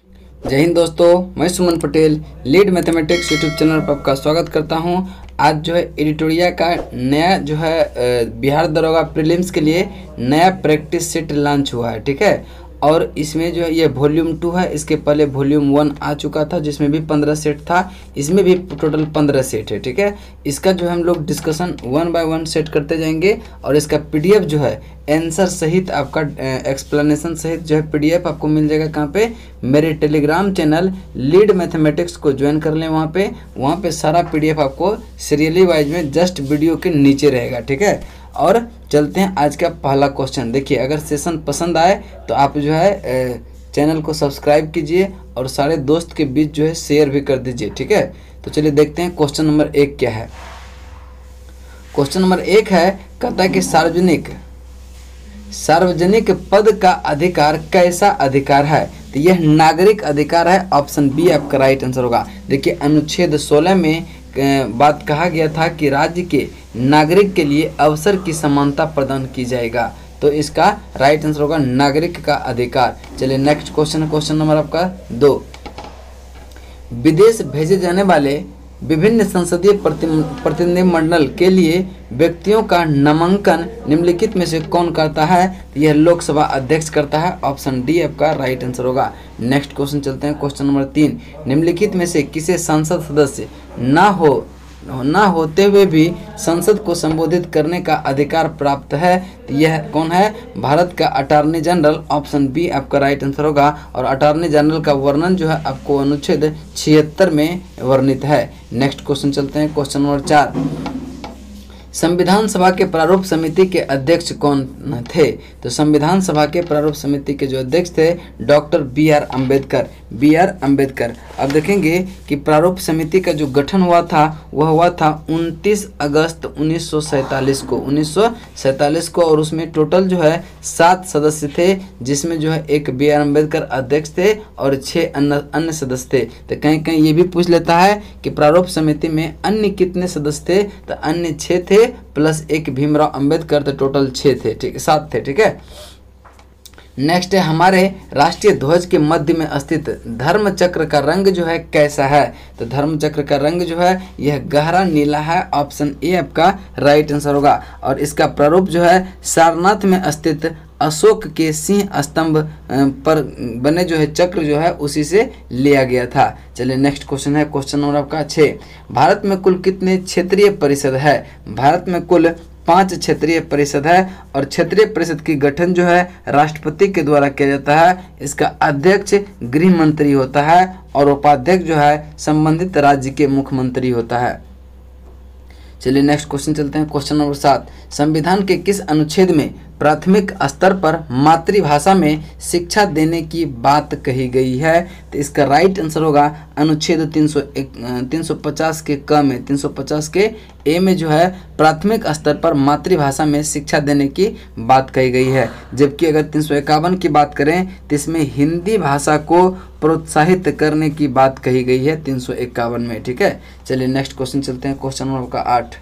जय हिंद दोस्तों, मैं Suman Patel lead mathematics YouTube channel पर आपका स्वागत करता हूं। आज जो है एडिटोरिया का नया जो है बिहार दरोगा प्रीलिम्स के लिए नया प्रैक्टिस सेट लॉन्च हुआ है, ठीक है। और इसमें जो है ये वॉल्यूम 2 है। इसके पहले वॉल्यूम 1 आ चुका था जिसमें भी 15 सेट था, इसमें भी टोटल 15 सेट है, ठीक है। इसका जो है हम लोग डिस्कशन 1 बाय 1 सेट करते जाएंगे और इसका पीडीएफ जो है आंसर सहित आपका एक्सप्लेनेशन सहित जो है पीडीएफ आपको मिल जाएगा। कहाँ पे? मेरे टेलीग्राम चैनल लीड मैथमेटिक्स को ज्वाइन कर लें। वहाँ पे सारा पीडीएफ आपको सीरियली वाइज में जस्ट वीडियो के नीचे रहेगा, ठीक है। और चलते हैं आज का पहला क्वेश्चन। देखिए, अगर सेशन पसंद आए तो आप जो है चैनल को सब्सक्राइब कीजिए और सारे दोस्त के बीच जो है शेयर भी कर दीजिए, ठीक है। तो चलिए देखते हैं क्वेश्चन नंबर 1 क्या है। क्वेश्चन नंबर 1 है, कहता है कि सार्वजनिक पद का अधिकार कैसा अधिकार है? तो यह नागरिक अधिकार है। ऑप्शन बी आपका राइट आंसर होगा। देखिए, अनुच्छेद 16 में बात कहा गया था कि राज्य के नागरिक के लिए अवसर की समानता प्रदान की जाएगा, तो इसका राइट आंसर होगा नागरिक का अधिकार। चलिए नेक्स्ट क्वेश्चन, क्वेश्चन नंबर आपका 2। विदेश भेजे जाने वाले विभिन्न संसदीय प्रतिनिधिमंडल के लिए व्यक्तियों का नामांकन निम्नलिखित में से कौन करता है? यह लोकसभा अध्यक्ष करता है। ऑप्शन डी आपका राइट आंसर होगा। नेक्स्ट क्वेश्चन चलते हैं, क्वेश्चन नंबर 3। निम्नलिखित में से किसे संसद सदस्य ना होते हुए भी संसद को संबोधित करने का अधिकार प्राप्त है? तो यह कौन है? भारत का अटॉर्नी जनरल। ऑप्शन बी आपका राइट आंसर होगा। और अटॉर्नी जनरल का वर्णन जो है आपको अनुच्छेद 76 में वर्णित है। नेक्स्ट क्वेश्चन चलते हैं, क्वेश्चन नंबर 4। संविधान सभा के प्रारूप समिति के अध्यक्ष कौन थे? तो संविधान सभा के प्रारूप समिति के जो अध्यक्ष थे डॉक्टर बी आर अम्बेडकर। अब देखेंगे कि प्रारूप समिति का जो गठन हुआ था वह हुआ था 29 अगस्त 1947 को और उसमें टोटल जो है 7 सदस्य थे, जिसमें जो है एक बी आर अम्बेडकर अध्यक्ष थे और 6 अन्य सदस्य थे। तो कहीं कहीं ये भी पूछ लेता है कि प्रारूप समिति में अन्य कितने सदस्य थे? तो अन्य 6 थे प्लस एक भीमराव अंबेडकर, तो टोटल 6 थे, ठीक है, 7 थे, ठीक है। नेक्स्ट है, हमारे राष्ट्रीय ध्वज के मध्य में स्थित धर्म चक्र का रंग जो है कैसा है? तो धर्म चक्र का रंग जो है यह गहरा नीला है। ऑप्शन ए आपका राइट आंसर होगा। और इसका प्रारूप जो है सारनाथ में स्थित अशोक के सिंह स्तंभ पर बने जो है चक्र जो है उसी से लिया गया था। चलिए नेक्स्ट क्वेश्चन है, क्वेश्चन नंबर आपका 6। भारत में कुल कितने क्षेत्रीय परिषद है? भारत में कुल 5 क्षेत्रीय परिषद है और क्षेत्रीय परिषद की गठन जो है राष्ट्रपति के द्वारा किया जाता है। इसका अध्यक्ष गृह मंत्री होता है और उपाध्यक्ष जो है संबंधित राज्य के मुख्यमंत्री होता है। चलिए नेक्स्ट क्वेश्चन चलते हैं, क्वेश्चन नंबर 7। संविधान के किस अनुच्छेद में प्राथमिक स्तर पर मातृभाषा में शिक्षा देने की बात कही गई है? तो इसका राइट आंसर होगा अनुच्छेद 350 के क में, 350 के ए में जो है प्राथमिक स्तर पर मातृभाषा में शिक्षा देने की बात कही गई है। जबकि अगर 351 की बात करें तो इसमें हिंदी भाषा को प्रोत्साहित करने की बात कही गई है 351 में, ठीक है। चलिए नेक्स्ट क्वेश्चन चलते हैं, क्वेश्चन नंबर का 8।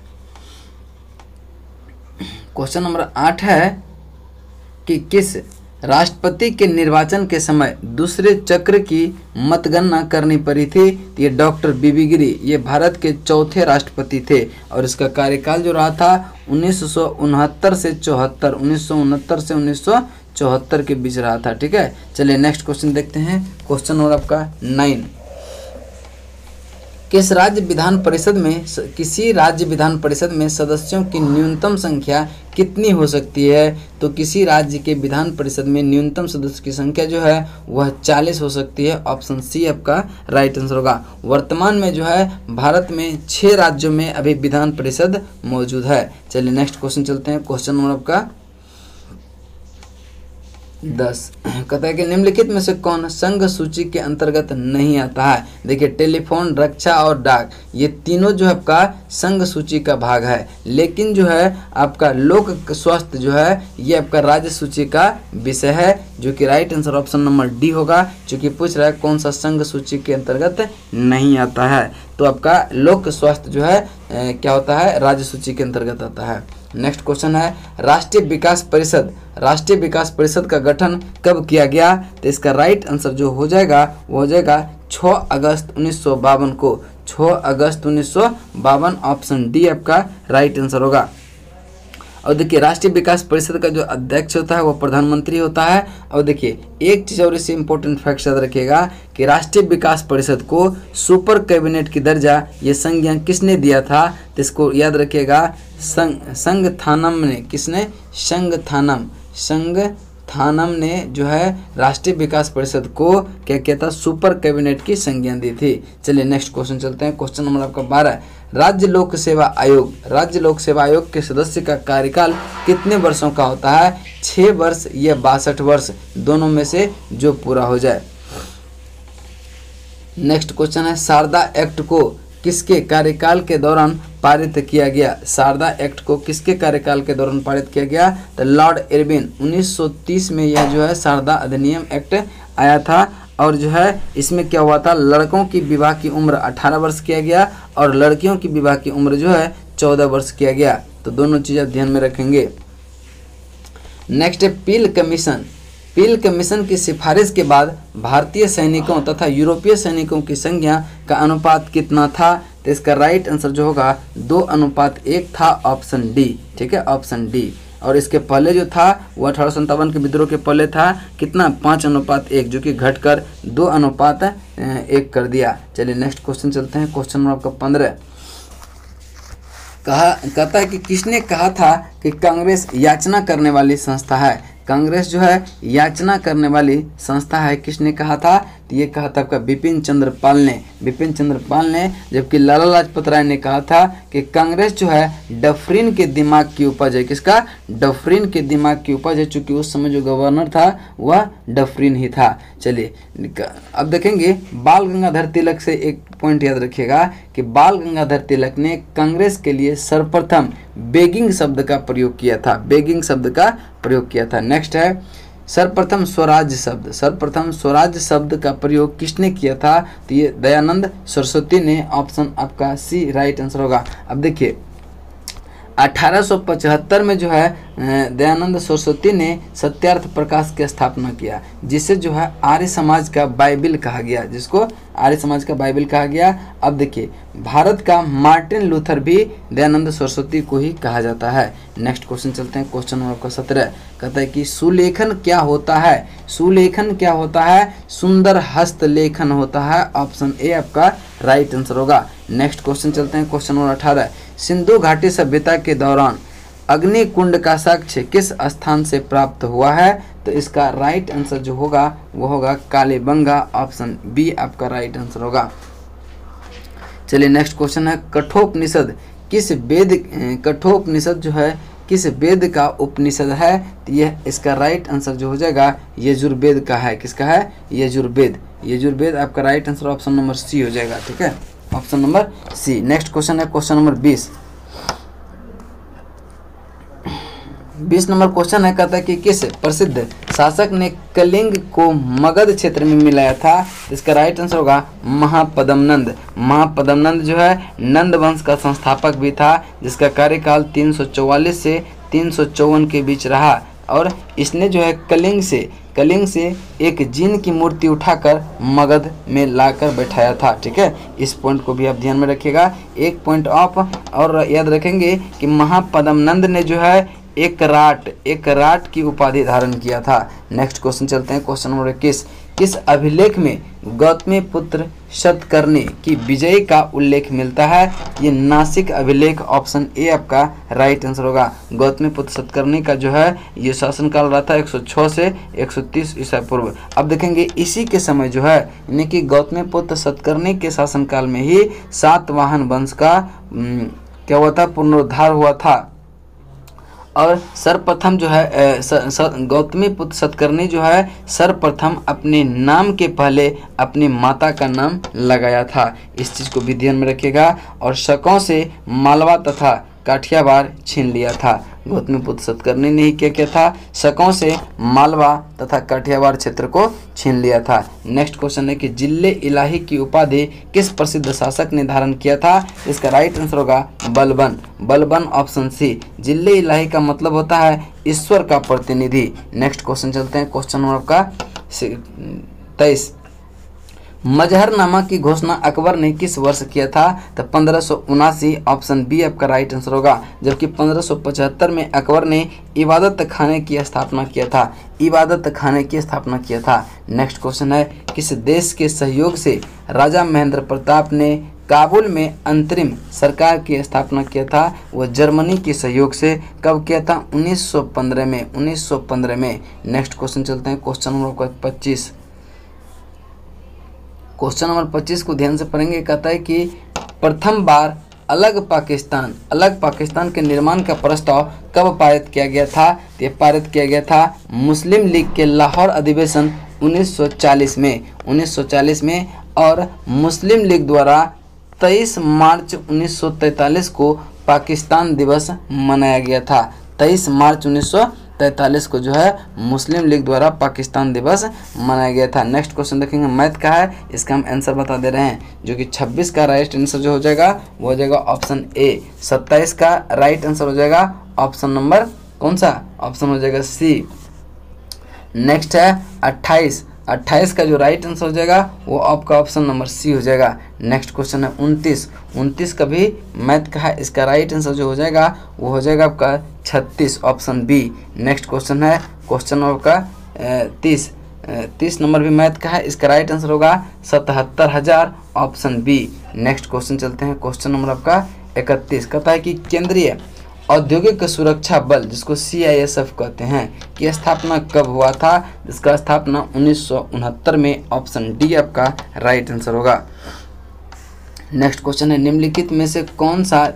क्वेश्चन नंबर 8 है कि किस राष्ट्रपति के निर्वाचन के समय दूसरे चक्र की मतगणना करनी पड़ी थी? तो ये डॉक्टर बीबी गिरी, ये भारत के चौथे राष्ट्रपति थे और इसका कार्यकाल जो रहा था 1969 से 1974 के बीच रहा था, ठीक है। चलिए नेक्स्ट क्वेश्चन देखते हैं, क्वेश्चन नंबर आपका 9। किसी राज्य विधान परिषद में सदस्यों की न्यूनतम संख्या कितनी हो सकती है? तो किसी राज्य के विधान परिषद में न्यूनतम सदस्य की संख्या जो है वह 40 हो सकती है। ऑप्शन सी आपका राइट आंसर होगा। वर्तमान में जो है भारत में 6 राज्यों में अभी विधान परिषद मौजूद है। चलिए नेक्स्ट क्वेश्चन चलते हैं, क्वेश्चन नंबर आपका 10। कहता है कि निम्नलिखित में से कौन संघ सूची के अंतर्गत नहीं आता है? देखिए, टेलीफोन, रक्षा और डाक, ये तीनों जो है आपका संघ सूची का भाग है, लेकिन जो है आपका लोक स्वास्थ्य जो है ये आपका राज्य सूची का विषय है, जो कि right answer option number D होगा। चूंकि पूछ रहा है कौन सा संघ सूची के अंतर्गत नहीं आता है, तो आपका लोक स्वास्थ्य जो है क्या होता है? राज्य सूची के अंतर्गत आता है। नेक्स्ट क्वेश्चन है राष्ट्रीय विकास परिषद का गठन कब किया गया? तो इसका राइट आंसर जो हो जाएगा वो हो जाएगा 6 अगस्त 1952 को। 6 अगस्त 1952 ऑप्शन डी आपका राइट आंसर होगा। और देखिए राष्ट्रीय विकास परिषद का जो अध्यक्ष होता है वो प्रधानमंत्री होता है। और देखिए एक चीज़ और इससे इम्पोर्टेंट फैक्ट याद रखिएगा कि राष्ट्रीय विकास परिषद को सुपर कैबिनेट की दर्जा ये संज्ञा किसने दिया था? तो इसको याद रखिएगा संगथानम ने। किसने? संगथानम ने जो है राष्ट्रीय विकास परिषद को क्या किया था? सुपर कैबिनेट की संज्ञा दी थी। चलिए नेक्स्ट क्वेश्चन चलते हैं। क्वेश्चन नंबर आपका 12। राज्य लोक सेवा आयोग के सदस्य का कार्यकाल कितने वर्षों का होता है? 6 वर्ष या 62 वर्ष, दोनों में से जो पूरा हो जाए। नेक्स्ट क्वेश्चन है शारदा एक्ट को किसके कार्यकाल के दौरान पारित किया गया? शारदा एक्ट को किसके कार्यकाल के दौरान पारित किया गया? तो लॉर्ड इरविन 1930 में यह जो है शारदा अधिनियम एक्ट आया था। और जो है इसमें क्या हुआ था? लड़कों की विवाह की उम्र 18 वर्ष किया गया और लड़कियों की विवाह की उम्र जो है 14 वर्ष किया गया। तो दोनों चीज़ आप ध्यान में रखेंगे। नेक्स्ट है पील कमीशन की सिफारिश के बाद भारतीय सैनिकों तथा यूरोपीय सैनिकों की संख्या का अनुपात कितना था? तो इसका राइट आंसर जो होगा 2:1 था, ऑप्शन डी। ठीक है, ऑप्शन डी। और इसके पहले जो था वो 1857 के विद्रोह के पहले था कितना? 5:1, जो कि घटकर 2:1 कर दिया। चलिए नेक्स्ट क्वेश्चन चलते हैं। क्वेश्चन नंबर आपका 15। कहता है कि किसने कहा था कि कांग्रेस याचना करने वाली संस्था है? कांग्रेस जो है याचना करने वाली संस्था है, किसने कहा था? तो ये कहा था आपका बिपिन चंद्र पाल ने। जबकि लाला लाजपत राय ने कहा था कि कांग्रेस जो है डफरिन के दिमाग की उपज है। किसका? डफरिन के दिमाग की उपज है, चूंकि उस समय जो गवर्नर था वह डफरिन ही था। चलिए अब देखेंगे बाल गंगाधर तिलक से एक पॉइंट याद रखिएगा कि बाल गंगाधर तिलक ने कांग्रेस के लिए सर्वप्रथम बेगिंग शब्द का प्रयोग किया था। नेक्स्ट है सर्वप्रथम स्वराज शब्द का प्रयोग किसने किया था? तो ये दयानंद सरस्वती ने। ऑप्शन आपका सी राइट आंसर होगा। अब देखिए 1875 में जो है दयानंद सरस्वती ने सत्यार्थ प्रकाश की स्थापना किया, जिसे जो है आर्य समाज का बाइबिल कहा गया, अब देखिए भारत का मार्टिन लूथर भी दयानंद सरस्वती को ही कहा जाता है। नेक्स्ट क्वेश्चन चलते हैं। क्वेश्चन नंबर 17 कहता है कि सुलेखन क्या होता है? सुंदर हस्तलेखन होता है। ऑप्शन ए आपका राइट आंसर होगा। नेक्स्ट क्वेश्चन चलते हैं। क्वेश्चन नंबर 18 सिंधु घाटी सभ्यता के दौरान अग्निकुंड का साक्ष्य किस स्थान से प्राप्त हुआ है? तो इसका राइट आंसर जो होगा वो होगा कालीबंगा। ऑप्शन बी आपका राइट आंसर होगा। चलिए नेक्स्ट क्वेश्चन है कठोपनिषद जो है किस वेद का उपनिषद है? तो यह इसका राइट आंसर जो हो जाएगा यजुर्वेद का है। किसका है? यजुर्वेद आपका right answer option number C हो जाएगा। ठीक है, option number C. Next question है क्वेश्चन नंबर 20 नंबर क्वेश्चन है। कहता है कि किस प्रसिद्ध शासक ने कलिंग को मगध क्षेत्र में मिलाया था? इसका राइट आंसर होगा महापद्मनंद जो है नंद वंश का संस्थापक भी था, जिसका कार्यकाल 344 से 354 के बीच रहा। और इसने जो है कलिंग से एक जिन की मूर्ति उठाकर मगध में लाकर बैठाया था। ठीक है, इस पॉइंट को भी आप ध्यान में रखिएगा। एक पॉइंट ऑफ और याद रखेंगे कि महापद्मनंद ने जो है एक राट की उपाधि धारण किया था। नेक्स्ट क्वेश्चन चलते हैं। क्वेश्चन नंबर 21 किस अभिलेख में गौतमीपुत्र सतकर्णी की विजय का उल्लेख मिलता है? ये नासिक अभिलेख। ऑप्शन ए आपका राइट आंसर होगा। गौतमीपुत्र सतकर्णी का जो है ये शासनकाल रहा था 106 से 130 ईसा पूर्व। अब देखेंगे इसी के समय जो है यानी कि गौतमीपुत्र सतकर्णी के शासनकाल में ही सातवाहन वंश का क्या हुआ था? पुनरुद्धार हुआ था। और सर्वप्रथम जो है गौतमीपुत्र सतकर्णी जो है सर्वप्रथम अपने नाम के पहले अपनी माता का नाम लगाया था। इस चीज़ को भी ध्यान में रखिएगा। और शकों से मालवा तथा काठियावाड़ छीन लिया था। गौतमीपुत्र सतकर्णी ने ही क्या किया था, शकों से मालवा तथा काठियावाड़ क्षेत्र को छीन लिया था। नेक्स्ट क्वेश्चन है कि जिले इलाही की उपाधि किस प्रसिद्ध शासक ने धारण किया था, इसका राइट आंसर होगा बलबन। Balban option C. जिले इलाही का मतलब होता है ईश्वर का प्रतिनिधि। नेक्स्ट क्वेश्चन चलते हैं, क्वेश्चन नंबर आपका 23। मजहरनामा की घोषणा अकबर ने किस वर्ष किया था, तो 1579 ऑप्शन बी आपका राइट आंसर होगा। जबकि 1575 में अकबर ने इबादत खाने की स्थापना किया था, इबादत खाने की स्थापना किया था। नेक्स्ट क्वेश्चन है, किस देश के सहयोग से राजा महेंद्र प्रताप ने काबुल में अंतरिम सरकार की स्थापना किया था, वो जर्मनी के सहयोग से। कब किया था, 1915 में, 1915 में। नेक्स्ट क्वेश्चन चलते हैं, क्वेश्चन नंबर 25। क्वेश्चन नंबर 25 को ध्यान से पढ़ेंगे। कहता है कि प्रथम बार अलग पाकिस्तान के निर्माण का प्रस्ताव कब पारित किया गया था, तो ये पारित किया गया था मुस्लिम लीग के लाहौर अधिवेशन 1940 में और मुस्लिम लीग द्वारा 23 मार्च 1943 को पाकिस्तान दिवस मनाया गया था। 23 मार्च 1943 को जो है मुस्लिम लीग द्वारा पाकिस्तान दिवस मनाया गया था। नेक्स्ट क्वेश्चन देखेंगे, मैथ का है, इसका हम आंसर बता दे रहे हैं, जो कि 26 का राइट आंसर जो हो जाएगा वो हो जाएगा ऑप्शन ए। 27 का राइट आंसर हो जाएगा ऑप्शन नंबर कौन सा, ऑप्शन हो जाएगा सी। नेक्स्ट है 28 का जो राइट आंसर हो जाएगा वो आपका ऑप्शन नंबर सी हो जाएगा। नेक्स्ट क्वेश्चन है 29 का भी मैथ का है, इसका राइट आंसर जो हो जाएगा वो हो जाएगा आपका 36 ऑप्शन बी। नेक्स्ट क्वेश्चन है क्वेश्चन नंबर का 30 नंबर भी मैथ का है, इसका राइट आंसर होगा 77,000 ऑप्शन बी। नेक्स्ट क्वेश्चन चलते हैं, क्वेश्चन नंबर आपका 31। कहता है कि केंद्रीय औद्योगिक सुरक्षा बल, जिसको CISF कहते हैं, की स्थापना कब हुआ था, जिसका स्थापना 1969 में, ऑप्शन डी आपका राइट आंसर होगा। नेक्स्ट क्वेश्चन है, निम्नलिखित में से कौन सा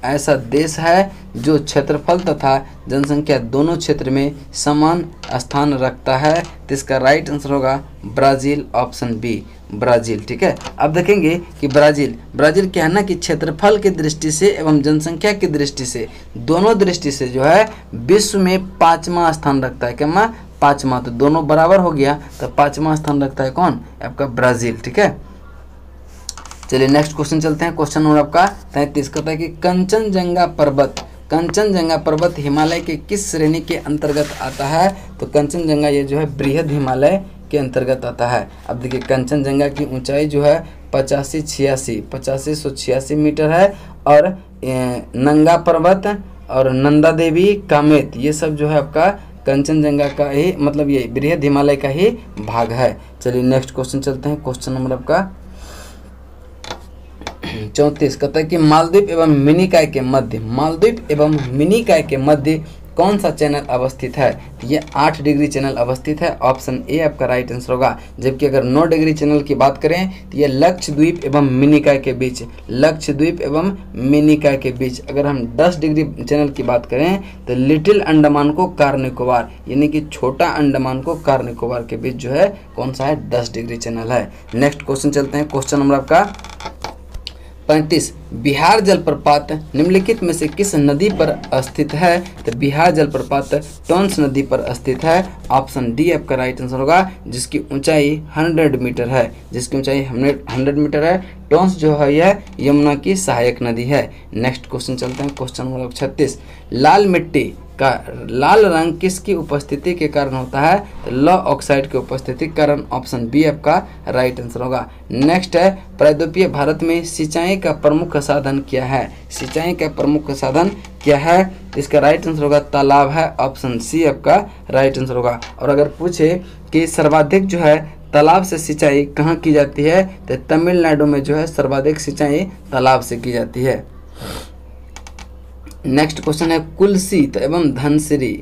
ऐसा देश है जो क्षेत्रफल तथा जनसंख्या दोनों क्षेत्र में समान स्थान रखता है, तो इसका राइट आंसर होगा ब्राज़ील, ऑप्शन बी ब्राज़ील। ठीक है, अब देखेंगे कि ब्राज़ील क्या है ना कि क्षेत्रफल की दृष्टि से एवं जनसंख्या की दृष्टि से, दोनों दृष्टि से जो है विश्व में 5वां स्थान रखता है। क्या 5वां, तो दोनों बराबर हो गया, तो 5वां स्थान रखता है कौन, आपका ब्राज़ील। ठीक है, चलिए नेक्स्ट क्वेश्चन चलते हैं, क्वेश्चन नंबर आपका 33। कहता है कि कंचनजंगा पर्वत हिमालय के किस श्रेणी के अंतर्गत आता है, तो कंचनजंगा ये जो है बृहद हिमालय के अंतर्गत आता है। अब देखिए कंचनजंगा की ऊंचाई जो है 8586 मीटर है, और नंगा पर्वत और नंदा देवी कामेत ये सब जो है आपका कंचनजंगा का ही मतलब ये बृहद हिमालय का ही भाग है। चलिए नेक्स्ट क्वेश्चन चलते हैं, क्वेश्चन नंबर आपका 34। कहता है कि मालदीव एवं मिनिकॉय के मध्य कौन सा चैनल अवस्थित है, तो ये 8 डिग्री चैनल अवस्थित है, ऑप्शन ए आपका राइट आंसर होगा। जबकि अगर 9 डिग्री चैनल की बात करें तो ये लक्षद्वीप एवं मिनिकॉय के बीच, अगर हम 10 डिग्री चैनल की बात करें तो लिटिल अंडमान को कार निकोबार, यानी कि छोटा अंडमान को कार निकोबार के बीच जो है कौन सा है, 10 डिग्री चैनल है। नेक्स्ट क्वेश्चन चलते हैं, क्वेश्चन नंबर आपका 35। बिहार जलप्रपात निम्नलिखित में से किस नदी पर स्थित है, तो बिहार जलप्रपात टोंस नदी पर स्थित है, ऑप्शन डी आपका राइट आंसर होगा, जिसकी ऊंचाई 100 मीटर है, 100 मीटर है। टोंस जो है यह यमुना की सहायक नदी है। नेक्स्ट क्वेश्चन चलते हैं, क्वेश्चन नंबर 36। लाल मिट्टी का लाल रंग किसकी उपस्थिति के कारण होता है, तो लौह ऑक्साइड की उपस्थिति के कारण, ऑप्शन बी आपका राइट आंसर होगा। नेक्स्ट है प्रायद्वीपीय भारत में सिंचाई का प्रमुख साधन क्या है, इसका राइट आंसर होगा तालाब है, ऑप्शन सी आपका राइट आंसर होगा। और अगर पूछे कि सर्वाधिक जो है तालाब से सिंचाई कहाँ की जाती है, तो तमिलनाडु में जो है सर्वाधिक सिंचाई तालाब से की जाती है। नेक्स्ट क्वेश्चन है कुल्सी एवं धनसिरी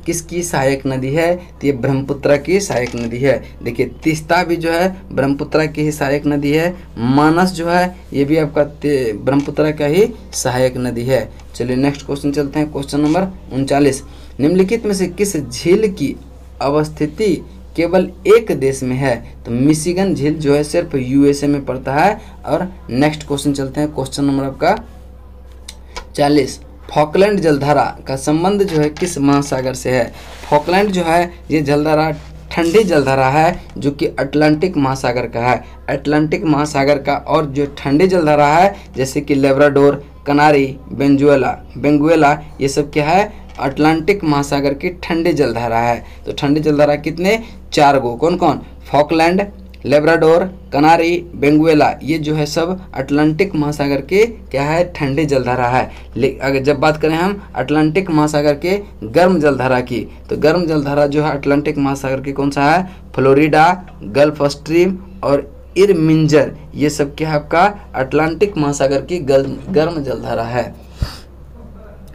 किसकी सहायक नदी है, तो ये ब्रह्मपुत्र की सहायक नदी है। देखिए तीस्ता भी जो है ब्रह्मपुत्र की ही सहायक नदी है, मानस जो है ये भी आपका ब्रह्मपुत्र का ही सहायक नदी है। चलिए नेक्स्ट क्वेश्चन चलते हैं, क्वेश्चन नंबर 39। निम्नलिखित में से किस झील की अवस्थिति केवल एक देश में है, तो मिशिगन झील जो है सिर्फ USA में पड़ता है। और नेक्स्ट क्वेश्चन चलते हैं, क्वेश्चन नंबर आपका 40। फॉकलैंड जलधारा का संबंध जो है किस महासागर से है? फॉकलैंड जो है ये जलधारा ठंडी जलधारा है जो कि अटलांटिक महासागर का है। अटलांटिक महासागर का और जो ठंडी जलधारा है जैसे कि लेब्राडोर, कनारी, बेंगुएला ये सब क्या है? अटलांटिक महासागर की ठंडी जलधारा है। तो ठंडी जलधारा कितने? 4 गो। कौन कौन? फॉकलैंड, लेब्राडोर, कनारी, बेंगुएला ये जो है सब अटलांटिक महासागर के क्या है? ठंडी जलधारा है। अगर जब बात करें हम अटलांटिक महासागर के गर्म जलधारा की, तो गर्म जलधारा जो है अटलांटिक महासागर की कौन सा है? फ्लोरिडा, गल्फ स्ट्रीम और इरमिंजर ये सब क्या है आपका? अटलांटिक महासागर की गर्म जलधारा है।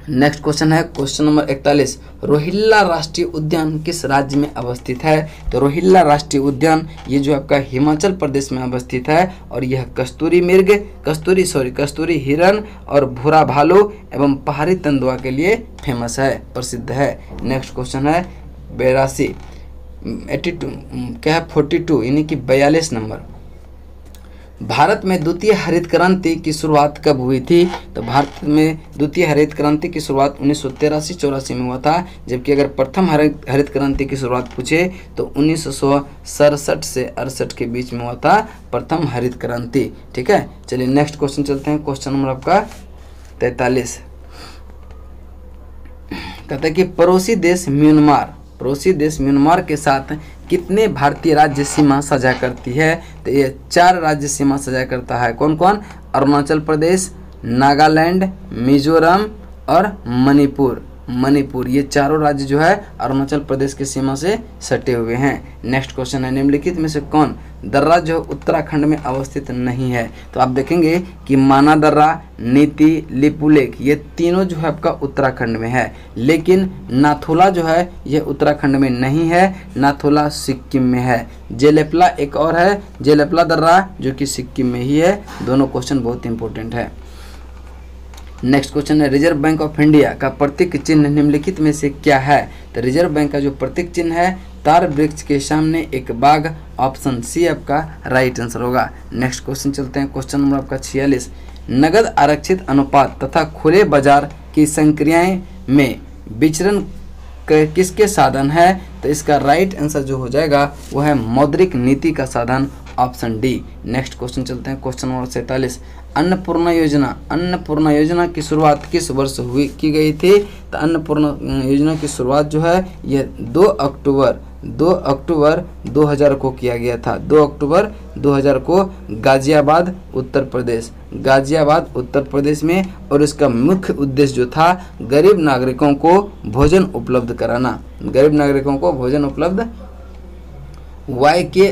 नेक्स्ट क्वेश्चन है क्वेश्चन नंबर 41। रोहिल्ला राष्ट्रीय उद्यान किस राज्य में अवस्थित है? तो रोहिल्ला राष्ट्रीय उद्यान ये जो आपका हिमाचल प्रदेश में अवस्थित है और यह कस्तूरी हिरन और भूरा भालू एवं पहाड़ी तेंदुआ के लिए फेमस है, प्रसिद्ध है। नेक्स्ट क्वेश्चन है 82 क्या है? 42 यानी कि 42 नंबर। भारत में द्वितीय हरित क्रांति की शुरुआत कब हुई थी? तो भारत में द्वितीय हरित क्रांति की शुरुआत 1983-84 में हुआ था, जबकि अगर प्रथम हरित क्रांति की शुरुआत पूछे तो 1967 से 68 के बीच में हुआ था प्रथम हरित क्रांति। ठीक है, चलिए नेक्स्ट क्वेश्चन चलते हैं। क्वेश्चन नंबर आपका 43 कहता है कि पड़ोसी देश म्यांमार के साथ कितने भारतीय राज्य सीमा साझा करती है? तो ये 4 राज्य सीमा साझा करता है। कौन कौन? अरुणाचल प्रदेश, नागालैंड, मिजोरम और मणिपुर ये चारों राज्य जो है अरुणाचल प्रदेश की सीमा से सटे हुए हैं। नेक्स्ट क्वेश्चन है निम्नलिखित में से कौन दर्रा जो उत्तराखंड में अवस्थित नहीं है? तो आप देखेंगे कि माना दर्रा, नीति, लिपुलेख ये तीनों जो है आपका उत्तराखंड में है, लेकिन नाथुला जो है यह उत्तराखंड में नहीं है, नाथुला सिक्किम में है। जेलेपला एक और है, जेलेपला दर्रा जो कि सिक्किम में ही है। दोनों क्वेश्चन बहुत इंपॉर्टेंट है। नेक्स्ट क्वेश्चन है रिजर्व बैंक ऑफ इंडिया का प्रतीक चिन्ह निम्नलिखित में से क्या है? तो रिजर्व बैंक का जो प्रतीक चिन्ह है तार वृक्ष के सामने एक बाघ, ऑप्शन सी आपका राइट आंसर होगा। नेक्स्ट क्वेश्चन चलते हैं क्वेश्चन नंबर आपका 46। नगद आरक्षित अनुपात तथा खुले बाजार की संक्रियाएं में विचरण किसके साधन है? तो इसका राइट आंसर जो हो जाएगा वो है मौद्रिक नीति का साधन, ऑप्शन डी। नेक्स्ट क्वेश्चन चलते हैं क्वेश्चन नंबर 47। अन्नपूर्णा योजना की शुरुआत किस वर्ष की गई थी? तो अन्नपूर्णा योजना की शुरुआत जो है यह 2 अक्टूबर 2000 को किया गया था। 2 अक्टूबर 2000 को गाजियाबाद उत्तर प्रदेश में, और इसका मुख्य उद्देश्य जो था गरीब नागरिकों को भोजन उपलब्ध कराना। वाई के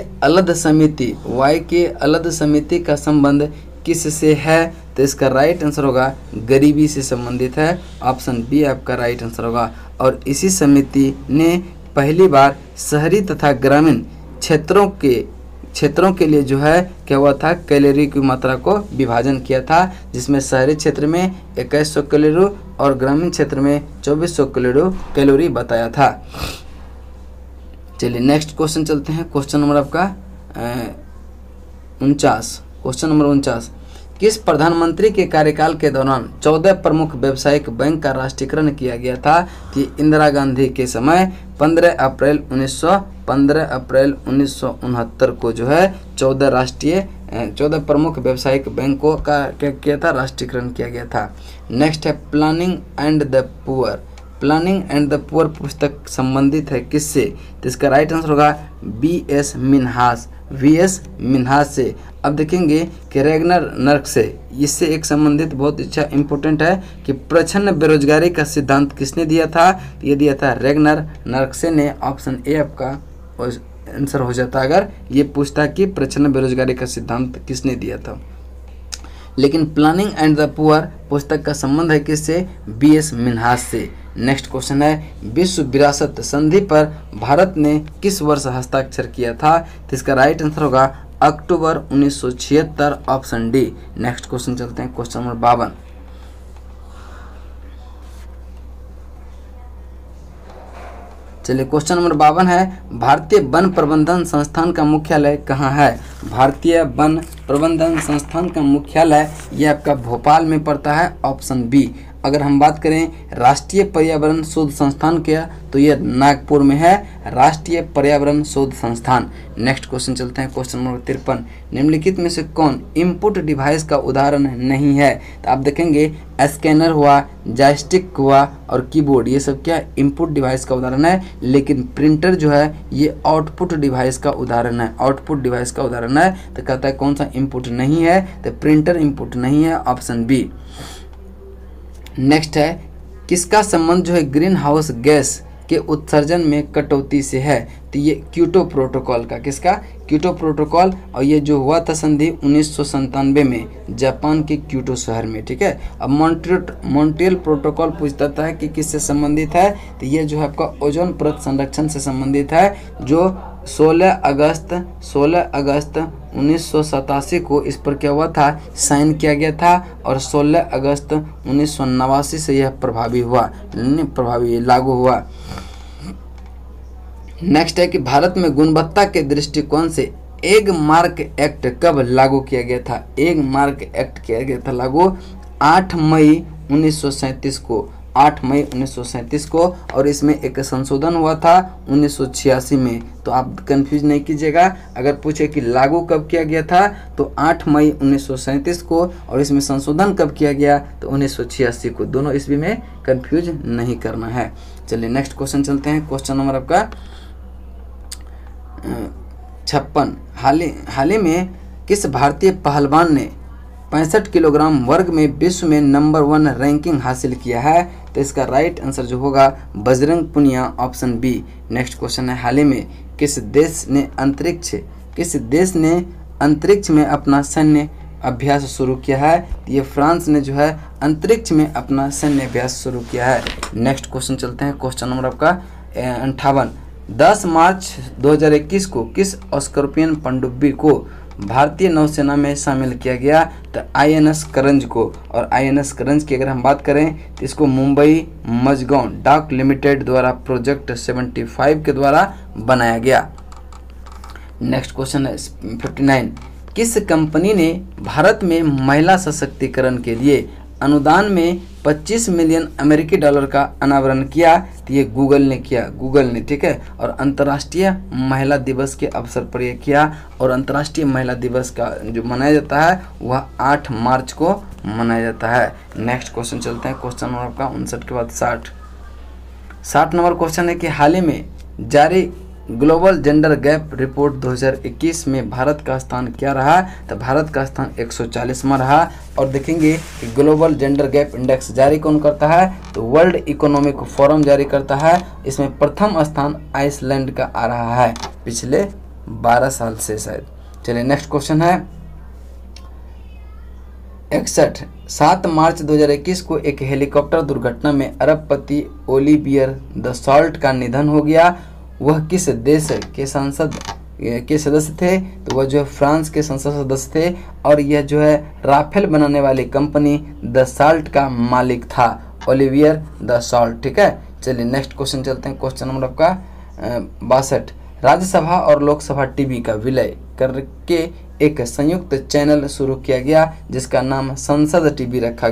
अलद समिति का संबंध किससे है? तो इसका राइट आंसर होगा गरीबी से संबंधित है, ऑप्शन बी आपका राइट आंसर होगा। और इसी समिति ने पहली बार शहरी तथा ग्रामीण क्षेत्रों के लिए जो है क्या हुआ था? कैलोरी की मात्रा को विभाजन किया था, जिसमें शहरी क्षेत्र में 2100 कैलोरी और ग्रामीण क्षेत्र में 2400 कैलोरी बताया था। चलिए नेक्स्ट क्वेश्चन चलते हैं। क्वेश्चन नंबर आपका 49। किस प्रधानमंत्री के कार्यकाल के दौरान 14 प्रमुख व्यावसायिक बैंक का राष्ट्रीयकरण किया गया था? कि इंदिरा गांधी के समय 15 अप्रैल 1969 को जो है 14 प्रमुख व्यावसायिक बैंकों का क्या किया था? राष्ट्रीयकरण किया गया था। नेक्स्ट है प्लानिंग एंड द पुअर पुस्तक संबंधित है किससे? तो इसका राइट आंसर होगा वी.एस. मिन्हास से। अब देखेंगे कि रेगनर नर्क से, इससे एक संबंधित बहुत अच्छा इंपॉर्टेंट है कि प्रच्छन्न बेरोजगारी का सिद्धांत किसने दिया था? ये दिया था रेगनर नर्कसे ने, ऑप्शन ए आपका आंसर हो जाता अगर ये पूछता कि प्रच्छन्न बेरोजगारी का सिद्धांत किसने दिया था। लेकिन प्लानिंग एंड द पुअर पुस्तक का संबंध है किससे? वी.एस. मिन्हास से। नेक्स्ट क्वेश्चन है विश्व विरासत संधि पर भारत ने किस वर्ष हस्ताक्षर किया था? तो इसका राइट आंसर होगा अक्टूबर 1976, ऑप्शन डी। नेक्स्ट क्वेश्चन चलते हैं क्वेश्चन नंबर 52। चलिए क्वेश्चन नंबर 52 है भारतीय वन प्रबंधन संस्थान का मुख्यालय कहाँ है? भारतीय वन प्रबंधन संस्थान का मुख्यालय ये आपका भोपाल में पड़ता है, ऑप्शन बी। अगर हम बात करें राष्ट्रीय पर्यावरण शोध संस्थान क्या, तो यह नागपुर में है, राष्ट्रीय पर्यावरण शोध संस्थान। नेक्स्ट क्वेश्चन चलते हैं, क्वेश्चन नंबर 53, निम्नलिखित में से कौन इनपुट डिवाइस का उदाहरण नहीं है? तो आप देखेंगे स्कैनर हुआ, जॉयस्टिक हुआ और कीबोर्ड, ये सब क्या इनपुट डिवाइस का उदाहरण है, लेकिन प्रिंटर जो है ये आउटपुट डिवाइस का उदाहरण है, आउटपुट डिवाइस का उदाहरण है। तो कहता है कौन सा इनपुट नहीं है? तो प्रिंटर इनपुट नहीं है, ऑप्शन बी। नेक्स्ट है, किसका संबंध जो है ग्रीन हाउस गैस के उत्सर्जन में कटौती से है? तो ये क्योटो प्रोटोकॉल का, किसका? Kyoto protocol. और ये जो हुआ था संधि 1997 में जापान के क्योटो शहर में, ठीक है। अब मॉन्ट्रियल प्रोटोकॉल पूछता था कि किससे संबंधित है? तो ये जो है आपका ओजोन परत संरक्षण से संबंधित है, जो 16 अगस्त 1987 को इस पर क्या हुआ था? साइन किया गया था और 16 अगस्त 1989 से यह प्रभावी लागू हुआ। नेक्स्ट है कि भारत में गुणवत्ता के दृष्टिकोण से एग मार्क एक्ट कब लागू किया गया था? एग मार्क एक्ट किया गया था लागू 8 मई 1937 को, 8 मई 1937 को, और इसमें एक संशोधन हुआ था 1986 में। तो आप कंफ्यूज नहीं कीजिएगा, अगर पूछे कि लागू कब किया गया था तो 8 मई 1937 को, और इसमें संशोधन कब किया गया तो 1986 को। दोनों ईस्वी में कंफ्यूज नहीं करना है। चलिए नेक्स्ट क्वेश्चन चलते हैं, क्वेश्चन नंबर आपका 56, हाल ही में किस भारतीय पहलवान ने 65 किलोग्राम वर्ग में विश्व में नंबर 1 रैंकिंग हासिल किया है? तो इसका राइट आंसर जो होगा Bajrang Punia, option B. Next question है, हाल ही में किस देश ने अंतरिक्ष में अपना सैन्य अभ्यास शुरू किया है? ये फ्रांस ने जो है अंतरिक्ष में अपना सैन्य अभ्यास शुरू किया है। नेक्स्ट क्वेश्चन चलते हैं, क्वेश्चन नंबर आपका 58, 10 मार्च 2021 को किस स्कॉर्पियन पनडुब्बी को भारतीय नौसेना में शामिल किया गया? तो INS करंज को। और INS करंज की अगर हम बात करें तो इसको मुंबई मझगांव डाक लिमिटेड द्वारा प्रोजेक्ट 75 के द्वारा बनाया गया। नेक्स्ट क्वेश्चन है 59, किस कंपनी ने भारत में महिला सशक्तिकरण के लिए अनुदान में 25 मिलियन अमेरिकी डॉलर का अनावरण किया? तो ये गूगल ने किया, गूगल ने, ठीक है। और अंतर्राष्ट्रीय महिला दिवस के अवसर पर यह किया, और अंतर्राष्ट्रीय महिला दिवस का जो मनाया जाता है वह 8 मार्च को मनाया जाता है। नेक्स्ट क्वेश्चन चलते हैं, क्वेश्चन नंबर आपका 59 के बाद 60 नंबर क्वेश्चन है कि हाल ही में जारी ग्लोबल जेंडर गैप रिपोर्ट 2021 में भारत का स्थान क्या रहा? तो भारत का स्थान 140वां रहा। और देखेंगे कि ग्लोबल जेंडर गैप इंडेक्स जारी कौन करता है? तो वर्ल्ड इकोनॉमिक फोरम जारी करता है। इसमें प्रथम स्थान आइसलैंड का आ रहा है पिछले 12 साल से शायद। चलिए नेक्स्ट क्वेश्चन है 61, 7 मार्च 2021 को एक हेलीकॉप्टर दुर्घटना में अरबपति ओलिवियर द सॉल्ट का निधन हो गया। वह किस देश के संसद के सदस्य थे? तो वह जो है फ्रांस के संसद सदस्य थे, और यह जो है राफेल बनाने वाली कंपनी द सॉल्ट का मालिक था, ओलिवियर द सॉल्ट, ठीक है। चलिए नेक्स्ट क्वेश्चन चलते हैं, क्वेश्चन नंबर आपका 62, राज्यसभा और लोकसभा टीवी का विलय करके एक संयुक्त चैनल शुरू किया गया जिसका नाम संसद टीवी रखा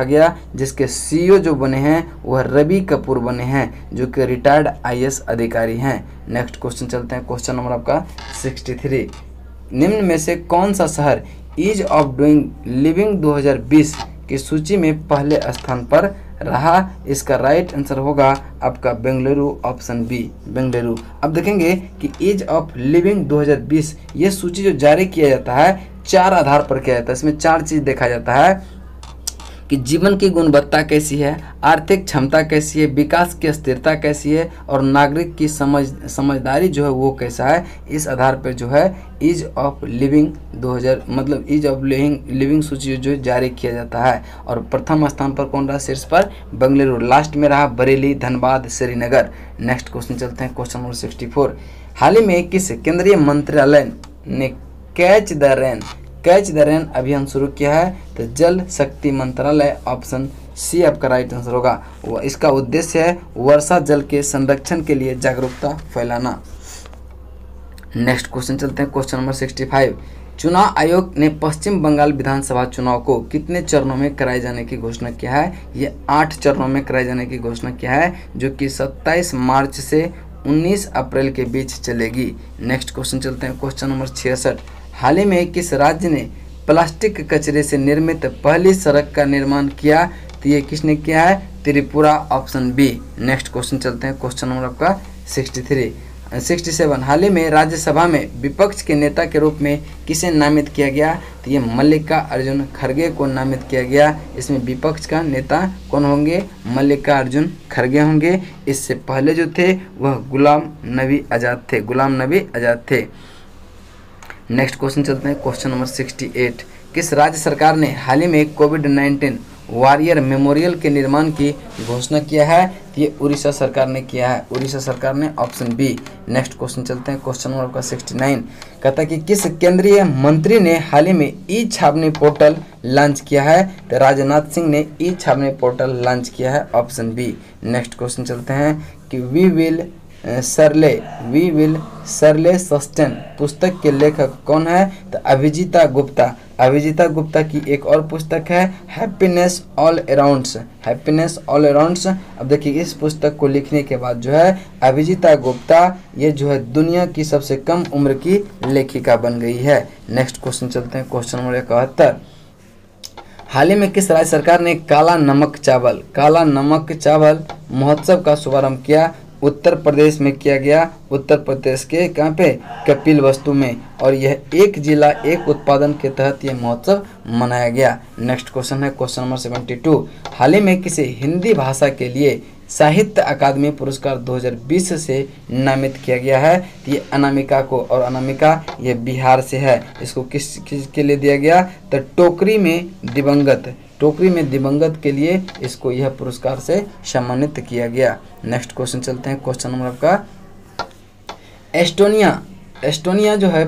गया, जिसके CEO जो बने हैं वह रवि कपूर बने हैं, जो कि रिटायर्ड IAS अधिकारी हैं। नेक्स्ट क्वेश्चन चलते हैं, क्वेश्चन नंबर आपका 63, निम्न में से कौन सा शहर ईज ऑफ डूइंग लिविंग 2020 की सूची में पहले स्थान पर रहा? इसका राइट आंसर होगा आपका बेंगलुरु, ऑप्शन बी, बेंगलुरु। अब देखेंगे कि ईज ऑफ लिविंग 2020 ये सूची जो जारी किया जाता है 4 आधार पर किया जाता है। इसमें 4 चीज़ देखा जाता है कि जीवन की गुणवत्ता कैसी है, आर्थिक क्षमता कैसी है, विकास की स्थिरता कैसी है, और नागरिक की समझदारी जो है वो कैसा है। इस आधार पर जो है ईज ऑफ लिविंग 2000 मतलब ईज ऑफ लिविंग सूची जो जारी किया जाता है। और प्रथम स्थान पर कौन रहा? शीर्ष पर बेंगलुरु, लास्ट में रहा बरेली, धनबाद, श्रीनगर। नेक्स्ट क्वेश्चन चलते हैं, क्वेश्चन नंबर 64, हाल ही में किस केंद्रीय मंत्रालय ने कैच द रेन अभियान शुरू किया है? तो जल शक्ति मंत्रालय, ऑप्शन सी आपका राइट आंसर होगा। इसका उद्देश्य है वर्षा जल के संरक्षण के लिए जागरूकता फैलाना। नेक्स्ट क्वेश्चन चलते हैं, क्वेश्चन नंबर 65, चुनाव आयोग ने पश्चिम बंगाल विधानसभा चुनाव को कितने चरणों में कराए जाने की घोषणा किया है? ये 8 चरणों में कराए जाने की घोषणा किया है, जो कि 27 मार्च से 19 अप्रैल के बीच चलेगी। नेक्स्ट क्वेश्चन चलते हैं, क्वेश्चन नंबर 66। हाल ही में किस राज्य ने प्लास्टिक कचरे से निर्मित पहली सड़क का निर्माण किया? तो ये किसने किया है? Tripura, option B. Next question चलते हैं, क्वेश्चन नंबर आपका 67। हाल ही में राज्यसभा में विपक्ष के नेता के रूप में किसे नामित किया गया? तो ये मल्लिकार्जुन खड़गे को नामित किया गया। इसमें विपक्ष का नेता कौन होंगे? मल्लिकार्जुन खड़गे होंगे। इससे पहले जो थे वह गुलाम नबी आज़ाद थे। नेक्स्ट क्वेश्चन चलते हैं, क्वेश्चन नंबर 68। किस राज्य सरकार ने हाल ही में कोविड-19 वॉरियर मेमोरियल के निर्माण की घोषणा किया है? ये उड़ीसा सरकार ने किया है, उड़ीसा सरकार ने, ऑप्शन बी। नेक्स्ट क्वेश्चन चलते हैं, क्वेश्चन नंबर आपका 69। कहता है कि किस केंद्रीय मंत्री ने हाल ही में ई छावनी पोर्टल लॉन्च किया है? तो राजनाथ सिंह ने ई छावनी पोर्टल लॉन्च किया है, ऑप्शन बी। नेक्स्ट क्वेश्चन चलते हैं कि वी विल सरले सस्टेन पुस्तक के लेखक कौन है? तो अभिजीता गुप्ता की एक और पुस्तक है हैप्पीनेस ऑल अराउंड्स। अब देखिए, इस पुस्तक को लिखने के बाद जो है अभिजीता गुप्ता ये जो है दुनिया की सबसे कम उम्र की लेखिका बन गई है। नेक्स्ट क्वेश्चन चलते हैं, क्वेश्चन नंबर 71। हाल ही में किस राज्य सरकार ने काला नमक चावल महोत्सव का शुभारंभ किया? उत्तर प्रदेश में किया गया, उत्तर प्रदेश के कहाँ पे? कपिलवस्तु में। और यह एक जिला एक उत्पादन के तहत यह महोत्सव मनाया गया। नेक्स्ट क्वेश्चन है, क्वेश्चन नंबर 72। हाल ही में किसे हिंदी भाषा के लिए साहित्य अकादमी पुरस्कार 2020 से नामित किया गया है? ये अनामिका को, और अनामिका ये बिहार से है। इसको किसके लिए दिया गया? तो टोकरी में दिवंगत के लिए इसको यह पुरस्कार से सम्मानित किया गया। नेक्स्ट क्वेश्चन चलते हैं, क्वेश्चन नंबर आपका एस्टोनिया जो है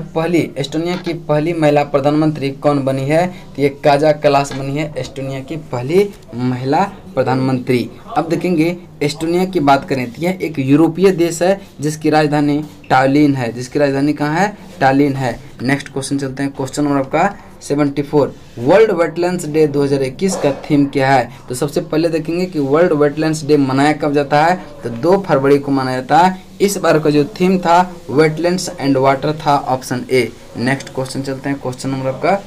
एस्टोनिया की पहली महिला प्रधानमंत्री कौन बनी है? तो ये काजा कलास बनी है एस्टोनिया की पहली महिला प्रधानमंत्री। अब देखेंगे एस्टोनिया की बात करें तो यह एक यूरोपीय देश है जिसकी राजधानी टालिन है। कहाँ है? टालिन है। नेक्स्ट क्वेश्चन चलते हैं, क्वेश्चन नंबर आपका 74। वर्ल्ड वेटलैंड्स डे 2021 का थीम क्या है? तो सबसे पहले देखेंगे कि वर्ल्ड वेटलैंड्स डे मनाया कब जाता है? तो 2 फरवरी को मनाया जाता है। इस बार का जो थीम था वेटलैंड्स एंड वाटर था, ऑप्शन ए। नेक्स्ट क्वेश्चन चलते हैं, क्वेश्चन नंबर आपका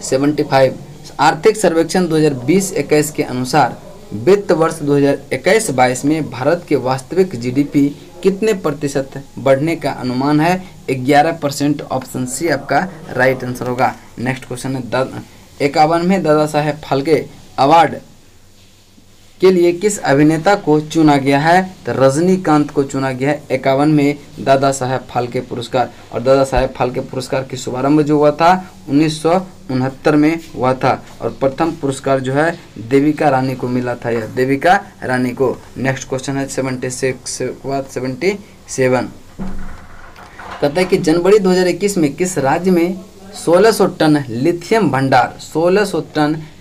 75। आर्थिक सर्वेक्षण 2020-21 के अनुसार वित्त वर्ष 2021-22 में भारत के वास्तविक जीडीपी कितने प्रतिशत बढ़ने का अनुमान है? 11%, ऑप्शन सी आपका राइट आंसर होगा। नेक्स्ट क्वेश्चन है 51वें दादा साहेब फाल्के अवार्ड के लिए किस अभिनेता को चुना गया है? तो रजनीकांत को चुना गया है 51वें दादा साहेब फाल्के पुरस्कार। और दादा साहेब फाल्के पुरस्कार की शुभारंभ जो हुआ था 1969 में हुआ था। और प्रथम पुरस्कार जो है देविका रानी को मिला था, यह देविका रानी को। नेक्स्ट क्वेश्चन है 76 के बाद 77। कहता है कि जनवरी 2021 में किस राज्य में 1600 टन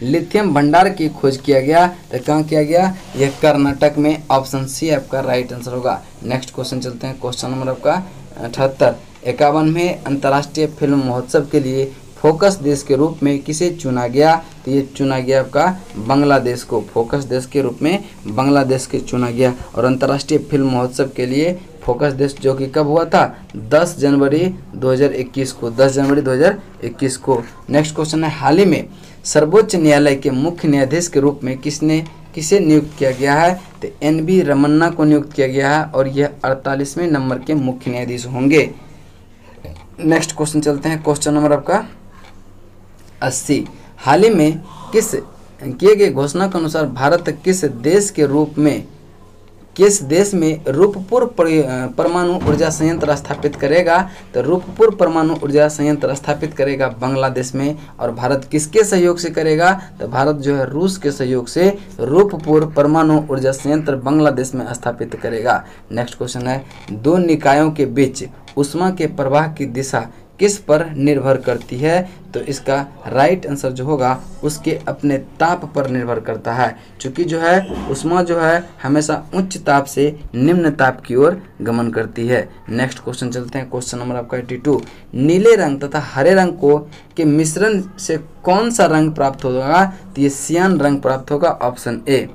लिथियम भंडार की खोज किया गया? तो कहाँ किया गया? यह कर्नाटक में, ऑप्शन सी आपका राइट आंसर होगा। नेक्स्ट क्वेश्चन चलते हैं, क्वेश्चन नंबर आपका 78। 51वें अंतर्राष्ट्रीय फिल्म महोत्सव के लिए फोकस देश के रूप में किसे चुना गया? तो ये चुना गया आपका बांग्लादेश को। फोकस देश के रूप में बांग्लादेश के चुना गया। और अंतर्राष्ट्रीय फिल्म महोत्सव के लिए फोकस देश जो कि कब हुआ था? 10 जनवरी 2021 को। नेक्स्ट क्वेश्चन है, हाल ही में सर्वोच्च न्यायालय के मुख्य न्यायाधीश के रूप में किसे नियुक्त किया गया है? तो NV रमन्ना को नियुक्त किया गया है और यह 48वें नंबर के मुख्य न्यायाधीश होंगे। नेक्स्ट क्वेश्चन चलते हैं, क्वेश्चन नंबर आपका 80। हाल ही में किस किए गए घोषणा के अनुसार भारत किस देश में रूपपुर परमाणु ऊर्जा संयंत्र स्थापित करेगा? तो रूपपुर परमाणु ऊर्जा संयंत्र स्थापित करेगा बांग्लादेश में। और भारत किसके सहयोग से करेगा? तो भारत जो है रूस के सहयोग से रूपपुर परमाणु ऊर्जा संयंत्र बांग्लादेश में स्थापित करेगा। नेक्स्ट क्वेश्चन है, 2 निकायों के बीच ऊष्मा के प्रवाह की दिशा किस पर निर्भर करती है? तो इसका राइट आंसर जो होगा उसके अपने ताप पर निर्भर करता है, क्योंकि जो है उष्मा जो है हमेशा उच्च ताप से निम्न ताप की ओर गमन करती है। नेक्स्ट क्वेश्चन चलते हैं, क्वेश्चन नंबर आपका 82। नीले रंग तथा हरे रंग को के मिश्रण से कौन सा रंग प्राप्त होगा? तो ये सियान रंग प्राप्त होगा, ऑप्शन ए।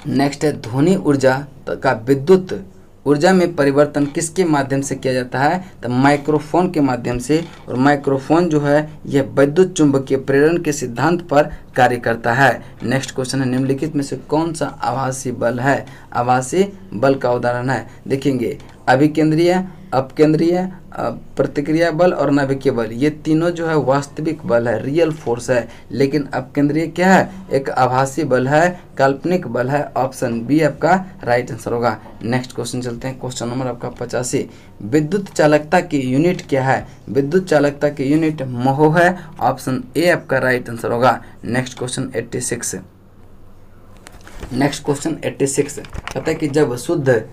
नेक्स्ट है, ध्वनि ऊर्जा का विद्युत ऊर्जा में परिवर्तन किसके माध्यम से किया जाता है? तो माइक्रोफोन के माध्यम से। और माइक्रोफोन जो है यह विद्युत चुंबकीय प्रेरण के सिद्धांत पर कार्य करता है। नेक्स्ट क्वेश्चन है, निम्नलिखित में से कौन सा आभासी बल है? आभासी बल का उदाहरण है, देखेंगे अभिकेंद्रीय, अपकेंद्रीय, प्रतिक्रिया बल और नाभिकीय बल, ये तीनों जो है वास्तविक बल है, रियल फोर्स है। लेकिन अपकेंद्रीय क्या है? एक आभासी बल है, काल्पनिक बल है, ऑप्शन बी आपका राइट आंसर होगा। नेक्स्ट क्वेश्चन चलते हैं, क्वेश्चन नंबर आपका 85। विद्युत चालकता की यूनिट क्या है? विद्युत चालकता की यूनिट महो है, ऑप्शन ए आपका राइट आंसर होगा। Next question 86। नेक्स्ट क्वेश्चन 86 कहता है कि जब शुद्ध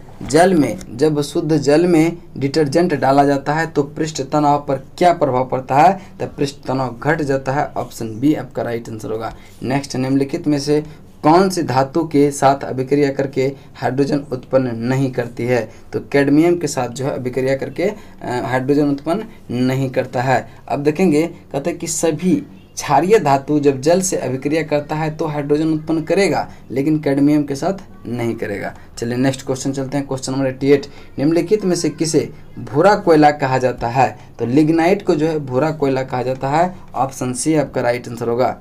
जल में डिटर्जेंट डाला जाता है तो पृष्ठ तनाव पर क्या प्रभाव पड़ता है? तो पृष्ठ तनाव घट जाता है, ऑप्शन बी आपका राइट आंसर होगा। नेक्स्ट, निम्नलिखित में से कौन सी धातु के साथ अभिक्रिया करके हाइड्रोजन उत्पन्न नहीं करती है? तो कैडमियम के साथ जो है अभिक्रिया करके हाइड्रोजन उत्पन्न नहीं करता है। अब देखेंगे, कहते हैं कि सभी क्षारीय धातु जब जल से अभिक्रिया करता है तो हाइड्रोजन उत्पन्न करेगा, लेकिन कैडमियम के साथ नहीं करेगा। चलिए नेक्स्ट क्वेश्चन चलते हैं, क्वेश्चन नंबर 88। निम्नलिखित में से किसे भूरा कोयला कहा जाता है? तो लिग्नाइट को जो है भूरा कोयला कहा जाता है, ऑप्शन सी आपका राइट आंसर होगा।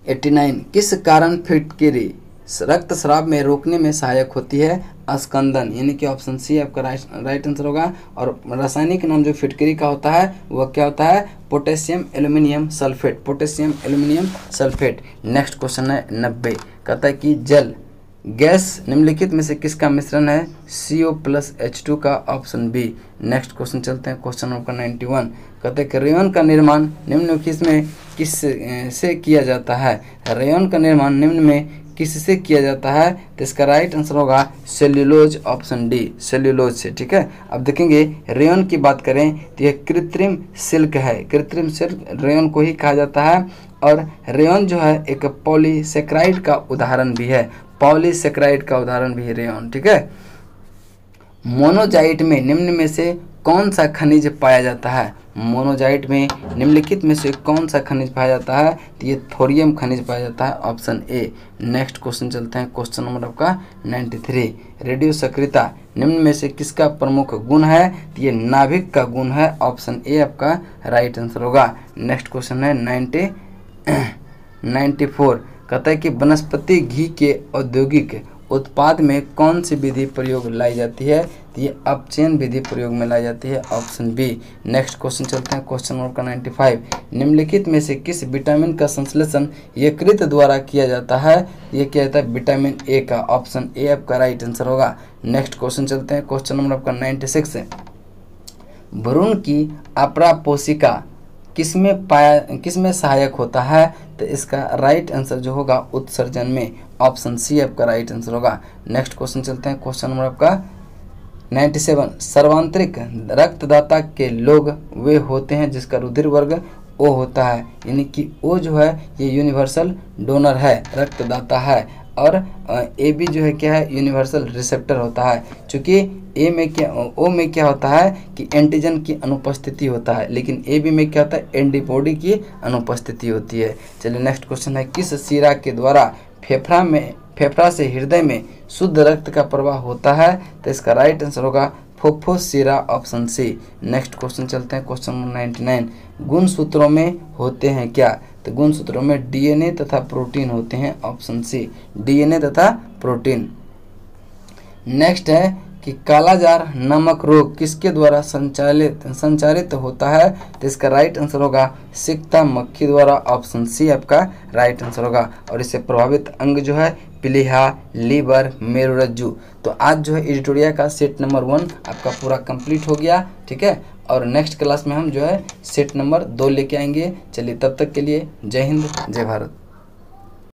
89। किस कारण फिटकिरी रक्तस्राव में रोकने में सहायक होती है? अस्कंदन, यानी कि ऑप्शन सी आपका राइट आंसर होगा। और रासायनिक नाम जो फिटकरी का होता है वह क्या होता है? Potassium aluminium sulphate, potassium aluminium sulphate. Next question है 90, कहता है कि जल गैस निम्नलिखित में से किसका मिश्रण है? CO+H2 का, ऑप्शन बी। नेक्स्ट क्वेश्चन चलते हैं, क्वेश्चन नंबर 91, कहते हैं कि रेयन का निर्माण निम्नलिखित में किस से किया जाता है? रेयन का निर्माण निम्न में किससे किया जाता है? तो इसका राइट आंसर होगा सेल्यूलोज, ऑप्शन डी, सेल्यूलोज से। ठीक है, अब देखेंगे रेयन की बात करें तो यह कृत्रिम सिल्क है, कृत्रिम सिल्क रेयन को ही कहा जाता है। और रेयन जो है एक पॉलीसेक्राइड का उदाहरण भी है, पॉलीसेक्राइड का उदाहरण भी है रेयन। ठीक है, मोनोजाइट में निम्न में से कौन सा खनिज पाया जाता है? मोनोजाइट में निम्नलिखित में से कौन सा खनिज पाया जाता है? तो ये थोरियम खनिज पाया जाता है, ऑप्शन ए। नेक्स्ट क्वेश्चन चलते हैं, क्वेश्चन नंबर आपका 93। रेडियो सक्रियता निम्न में से किसका प्रमुख गुण है? तो ये नाभिक का गुण है, ऑप्शन ए आपका राइट आंसर होगा। नेक्स्ट क्वेश्चन है 94, कहता है कि वनस्पति घी के औद्योगिक उत्पाद में कौन सी विधि प्रयोग लाई जाती है? तो ये अपचयन विधि प्रयोग में लाई जाती है, ऑप्शन बी। नेक्स्ट क्वेश्चन चलते हैं, क्वेश्चन नंबर 95। निम्नलिखित में से किस विटामिन का संश्लेषण यकृत द्वारा किया जाता है? ये क्या होता है? विटामिन ए का, ऑप्शन ए आपका राइट आंसर होगा। नेक्स्ट क्वेश्चन चलते हैं, क्वेश्चन नंबर आपका 96। भ्रूण की अपरापोषिका किसमें सहायक होता है? तो इसका राइट आंसर जो होगा उत्सर्जन में, ऑप्शन सी आपका राइट आंसर होगा। नेक्स्ट क्वेश्चन चलते हैं, क्वेश्चन नंबर आपका 97। सर्वांतरिक रक्तदाता के लोग वे होते हैं जिसका रुधिर वर्ग ओ होता है, यानी कि ओ जो है ये यूनिवर्सल डोनर है, रक्तदाता है। और ए बी जो है क्या है? यूनिवर्सल रिसेप्टर होता है। चूँकि ओ में क्या होता है कि एंटीजन की अनुपस्थिति होता है, लेकिन ए बी में क्या होता है? एंटीबॉडी की अनुपस्थिति होती है। चलिए नेक्स्ट क्वेश्चन है, किस शिरा के द्वारा फेफड़ा से हृदय में शुद्ध रक्त का प्रवाह होता है? तो इसका राइट आंसर होगा फुफ्फुस शिरा, ऑप्शन सी। नेक्स्ट क्वेश्चन चलते हैं, क्वेश्चन नंबर 99। गुणसूत्रों में होते हैं क्या? तो गुणसूत्रों में डीएनए तथा प्रोटीन होते हैं, ऑप्शन सी, डीएनए तथा प्रोटीन। नेक्स्ट है कि कालाजार नामक रोग किसके द्वारा संचारित होता है? तो इसका राइट आंसर होगा सिकता मक्खी द्वारा, ऑप्शन सी आपका राइट आंसर होगा। और इससे प्रभावित अंग जो है प्लीहा, लीवर, मेरुरज्जु। तो आज जो है एडिटोरिया का सेट नंबर 1 आपका पूरा कंप्लीट हो गया। ठीक है, और नेक्स्ट क्लास में हम जो है सेट नंबर 2 लेके आएंगे। चलिए तब तक के लिए जय हिंद, जय भारत।